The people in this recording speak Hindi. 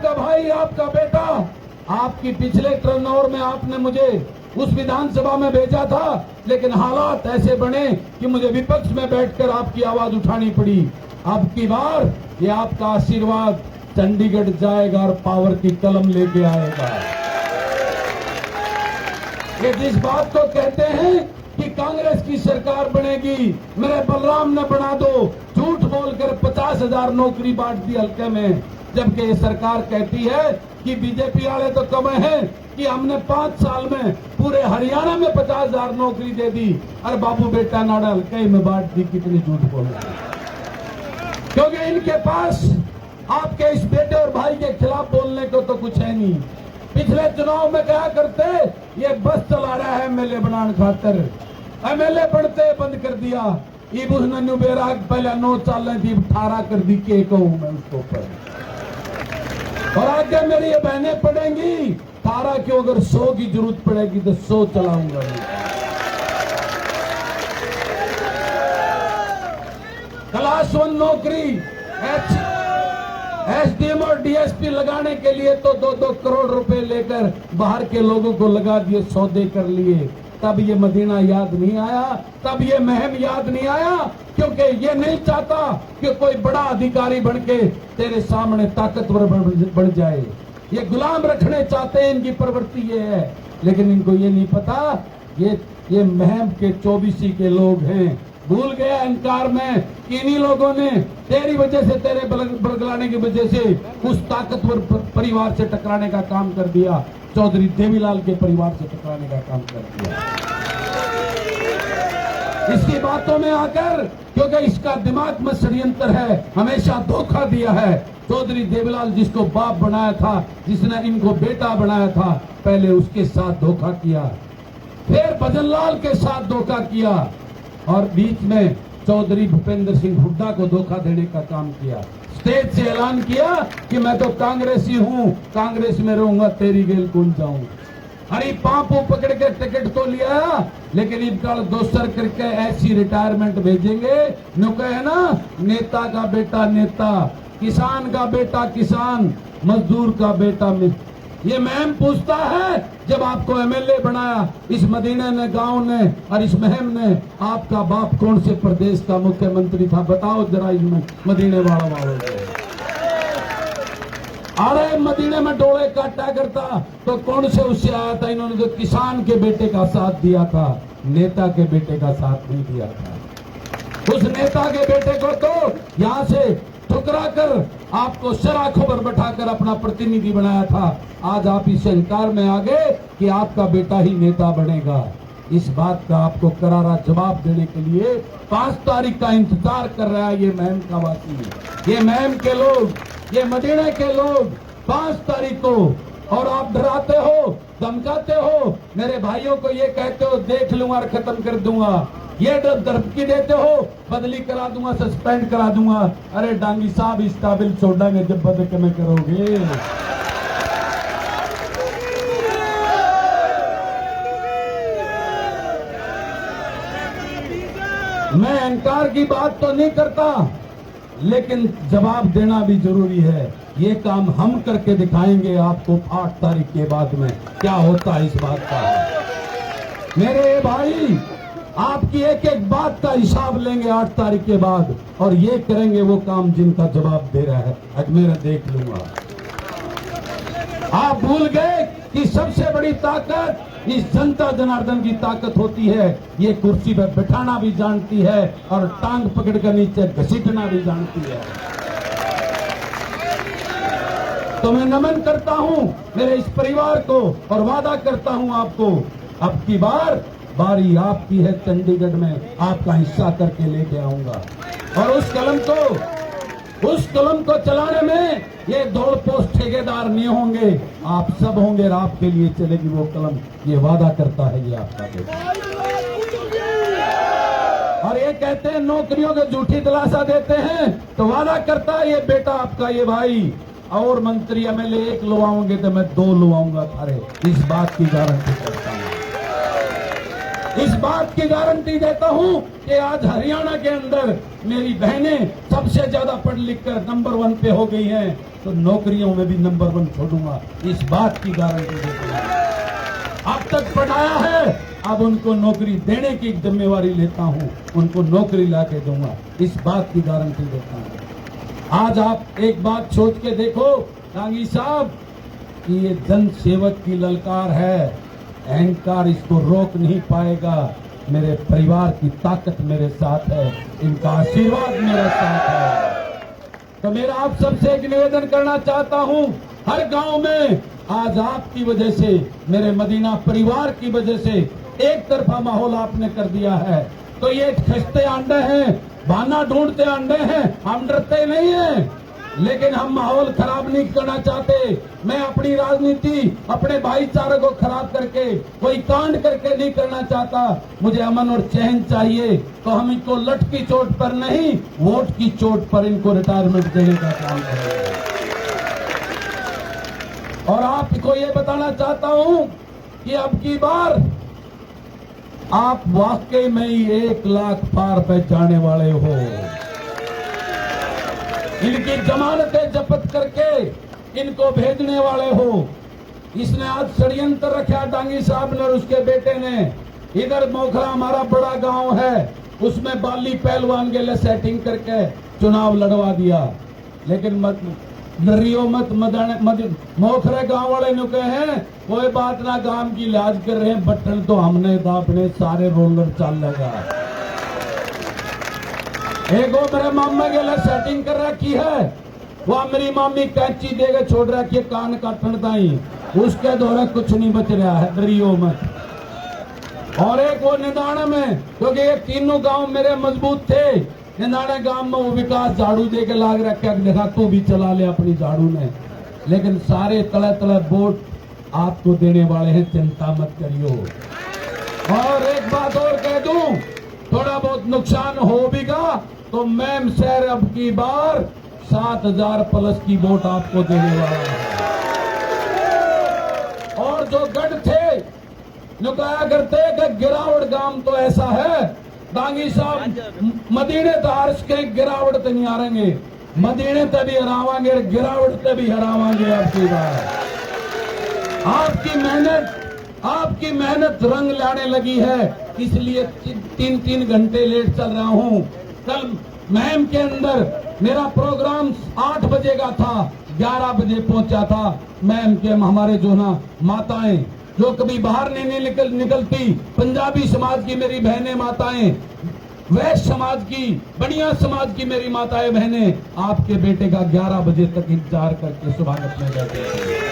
आपका भाई, आपका बेटा, आपकी पिछले टर्नओवर में आपने मुझे उस विधानसभा में भेजा था, लेकिन हालात ऐसे बने कि मुझे विपक्ष में बैठकर आपकी आवाज उठानी पड़ी। अब की बार ये आपका आशीर्वाद चंडीगढ़ जाएगा और पावर की कलम लेके आएगा। ये जिस बात को कहते हैं कि कांग्रेस की सरकार बनेगी, मेरे बलराम ने बना दो, झूठ बोलकर 50,000 नौकरी बांट दी हल्के में, जबकि ये सरकार कहती है कि बीजेपी वाले तो कमे हैं कि हमने 5 साल में पूरे हरियाणा में 50,000 नौकरी दे दी, और बाबू बेटा नाड़ा हल्के में बांट दी। कितनी झूठ बोल रहे हैं, क्योंकि इनके पास आपके इस बेटे और भाई के खिलाफ बोलने को तो कुछ है नहीं। पिछले चुनाव में क्या करते, ये बस चला रहा है एमएलए बनाने खातर, एमएलए बनते बंद कर दिया। इब उसने नुबेरा पहले 9 साल थी, 18 कर दी के कहूं मैं उसको ऊपर। और आगे मेरी ये बहनें पढ़ेंगी 18 क्यों, अगर 100 की जरूरत पड़ेगी तो 100 चलाऊंगा मैं। क्लास 1 नौकरी एसडीएम और डीएसपी लगाने के लिए तो 2-2 करोड़ रुपए लेकर बाहर के लोगों को लगा दिए, सौदे कर लिए। तब ये मदीना याद नहीं आया, तब ये महम याद नहीं आया, क्योंकि ये नहीं चाहता कि कोई बड़ा अधिकारी बनके तेरे सामने ताकतवर बन जाए। ये गुलाम रखने चाहते हैं, इनकी प्रवृत्ति ये है। लेकिन इनको ये नहीं पता ये महम के 24 के लोग हैं। भूल गया अहंकार में, इन्हीं लोगों ने तेरी वजह से, तेरे बरगलाने की वजह से उस ताकतवर परिवार से टकराने का काम कर दिया, चौधरी देवीलाल के परिवार से टकराने का काम कर दिया। इसकी बातों में आकर, क्योंकि इसका दिमाग में षड्यंत्र है, हमेशा धोखा दिया है। चौधरी देवीलाल जिसको बाप बनाया था, जिसने इनको बेटा बनाया था, पहले उसके साथ धोखा किया, फिर भजनलाल के साथ धोखा किया, और बीच में चौधरी भूपेंद्र सिंह हुड्डा को धोखा देने का काम किया। स्टेज से ऐलान किया कि मैं तो कांग्रेसी हूं, कांग्रेस में रहूंगा, तेरी गेल कौन जाऊं। हरी पांपू पकड़ के टिकट तो लिया, लेकिन इनका दोसर करके ऐसी रिटायरमेंट भेजेंगे नो कहे ना, नेता का बेटा नेता, किसान का बेटा किसान, मजदूर का बेटा ये महम पूछता है, जब आपको एमएलए बनाया इस मदीने ने, गांव ने और इस महम ने, आपका बाप कौन से प्रदेश का मुख्यमंत्री था, बताओ जरा इसमें मदीने वालों अरे मदीने में डोले काटा करता तो कौन से उससे आया था। इन्होंने तो किसान के बेटे का साथ दिया था, नेता के बेटे का साथ नहीं दिया था। उस नेता के बेटे को तो यहां से ठुकरा कर आपको शरा खबर बैठाकर अपना प्रतिनिधि बनाया था। आज आप इस अहंकार में आ गए कि आपका बेटा ही नेता बनेगा। इस बात का आपको करारा जवाब देने के लिए 5 तारीख का इंतजार कर रहा है ये महम का वासी, ये महम के लोग, ये मदीने के लोग 5 तारीख को। और आप डराते हो, धमकाते हो, मेरे भाइयों को ये कहते हो देख लूंगा और खत्म कर दूंगा, ये धमकी देते हो बदली करा दूंगा, सस्पेंड करा दूंगा। अरे डांगी साहब, इस काबिल छोड़ेंगे जब बदले में करोगे। मैं अहंकार की बात तो नहीं करता, लेकिन जवाब देना भी जरूरी है। ये काम हम करके दिखाएंगे आपको 8 तारीख के बाद में क्या होता है इस बात का। मेरे भाई, आपकी एक एक बात का हिसाब लेंगे 8 तारीख के बाद, और ये करेंगे वो काम जिनका जवाब दे रहा है। आज मेरा देख लूंगा। आप भूल गए कि सबसे बड़ी ताकत इस जनता जनार्दन की ताकत होती है। ये कुर्सी पर बैठाना भी जानती है और टांग पकड़ कर नीचे घसीटना भी जानती है। तो मैं नमन करता हूं मेरे इस परिवार को और वादा करता हूं आपको, अब की बार बारी आपकी है। चंडीगढ़ में आपका हिस्सा करके लेके आऊंगा, और उस कलम को चलाने में ये दौड़ पोस्ट ठेकेदार नहीं होंगे, आप सब होंगे और आपके लिए चलेगी वो कलम। ये वादा करता है ये आपका बेटा। और ये कहते हैं नौकरियों को झूठी दिलासा देते हैं, तो वादा करता है ये बेटा आपका, ये भाई, और मंत्री एमएलए 1 लुवाओगे तो मैं 2 लुवाऊंगा थारे। इस बात की गारंटी करता हूं। इस बात की गारंटी देता हूं कि आज हरियाणा के अंदर मेरी बहनें सबसे ज्यादा पढ़ लिख कर नंबर 1 पे हो गई हैं, तो नौकरियों में भी नंबर 1 छोड़ूंगा। इस बात की गारंटी देता हूं। अब तक पढ़ाया है, अब उनको नौकरी देने की जिम्मेवारी लेता हूं, उनको नौकरी ला के दूंगा। इस बात की गारंटी देता हूं। आज आप एक बात सोच के देखो डांगी साहब कि ये जन सेवक की ललकार है, अहंकार इसको रोक नहीं पाएगा। मेरे परिवार की ताकत मेरे साथ है, इनका आशीर्वाद मेरे साथ है। तो मेरा आप सबसे एक निवेदन करना चाहता हूं, हर गांव में आज आपकी वजह से, मेरे मदीना परिवार की वजह से एक तरफा माहौल आपने कर दिया है। तो ये खस्ते अंडे हैं, बहाना ढूंढते अंडे हैं, हम डरते नहीं हैं, लेकिन हम माहौल खराब नहीं करना चाहते। मैं अपनी राजनीति अपने भाईचारे को खराब करके कोई कांड करके नहीं करना चाहता। मुझे अमन और चैन चाहिए, तो हम इनको लठ की चोट पर नहीं, वोट की चोट पर इनको रिटायरमेंट देने का काम करेंगे। और आपको ये बताना चाहता हूं कि अब की बार आप वाकई में ही 1 लाख पार पे जाने वाले हो। इनकी जमानतें जब्त करके इनको भेजने वाले हो। इसने आज षड्यंत्र रखा डांगी साहब ने और उसके बेटे ने। इधर मोखरा हमारा बड़ा गांव है, उसमें बाली पहलवान के लिए सेटिंग करके चुनाव लड़वा दिया। लेकिन डरियो मत, मोखरे गांव वाले ने कहे हैं कोई बात ना, गांव की इलाज कर रहे हैं, बटन तो हमने अपने सारे रोलर चल लगा। एक वो मेरे मामा के लिए सेटिंग कर रखी है, वो मेरी मामी कैंची देकर छोड़ रखी है कान काटने ताई, उसके द्वारा कुछ नहीं बच रहा है, डरियो मत। और एक वो निदान में, क्योंकि ये तीनों गांव मेरे मजबूत थे, निदाने गांव में वो विकास झाड़ू दे के लाग रखा, देखा तू भी चला ले अपनी झाड़ू ने। लेकिन सारे तले तले वोट आपको देने वाले हैं, चिंता मत करियो। और एक बात और कह दूं, थोड़ा बहुत नुकसान हो भी गा तो मैम शहर अब की बार 7,000 प्लस की वोट आपको देने वाला है। और जो गढ़ थे नुकाया करते कि गिरावट गांव तो ऐसा है, डांगी साहब मदीने तो हर्ष के गिरावट तो नहीं हारेंगे, मदीने ते भी हरावांगे, गिरावट ते भी हरावांगे आपकी बार। आपकी मेहनत रंग लाने लगी है, इसलिए 3-3 घंटे लेट चल रहा हूं। कल महम के अंदर मेरा प्रोग्राम 8 बजे का था, 11 बजे पहुंचा था। महम के हमारे जो ना माताएं जो कभी बाहर नहीं निकलती, पंजाबी समाज की मेरी बहनें माताएं, वैश्य समाज की, बनिया समाज की मेरी माताएं बहनें आपके बेटे का 11 बजे तक इंतजार करके स्वागत में बैठे।